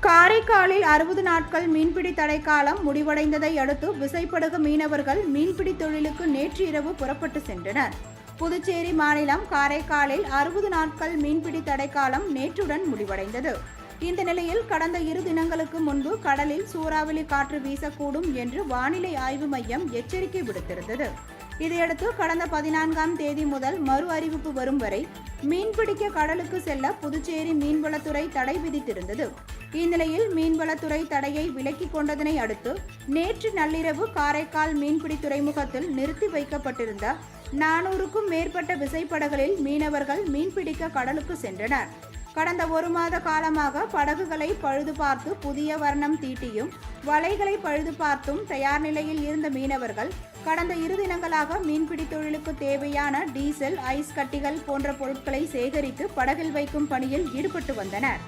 காரைக்காலில் 60 நாட்கள் மீன்பிடி தடைக்காலம் முடிவடைந்ததை அடுத்து விசைப்படகு மீனவர்கள் மீன்பிடி தொழிலுக்கு நேற்று இரவு புறப்பட்டு சென்றனர். புதுச்சேரி மாநிலம் காரைக்காலில் 60 நாட்கள் மீன்பிடி தடைக்காலம் நேற்றுடன் முடிவடைந்தது. இந்த நிலையில் கடந்த 2 தினங்களுக்கு முன்பு கடலில் சூறாவளி காற்று வீசக்கூடும் என்று வானிலை ஆய்வு மையம் எச்சரிக்கை விடுத்திருந்தது. இதையடுத்து கடந்த 14ஆம் தேதி முதல் மறு அறிவிப்பு வரும் வரை மீன்பிடிக்க கடலுக்கு செல்ல புதுச்சேரி மீன்வளத்துறை தடை விதித்திருந்தது. இந்நிலையில் மீன்வளத்துறை தடையை விலக்கிக் கொண்டதனை அடுத்து நேற்று நள்ளிரவு காரைக்கால் மீன்பிடி துறைமுகத்தில் நிறுத்தி வைக்கப்பட்டிருந்த 400க்கும் மேற்பட்ட விசைப்படகுகளில் மீனவர்கள் மீன்பிடிக்க கடலுக்கு சென்றனர். கடந்த 1 மாத காலமாக படகுகளை பழுது பார்த்து புதிய வர்ணம் தீட்டியும் வலைகளை பழுது பார்த்தும் தயார் நிலையில் இருந்த மீனவர்கள் கடந்த 2 தினங்களாக மீன்பிடி தொழிலுக்கு தேவையான டீசல், ஐஸ் கட்டிகள் போன்ற பொருட்களை சேகரித்து படகில் வைக்கும் பணியில் ஈடுபட்டு வந்தனர்.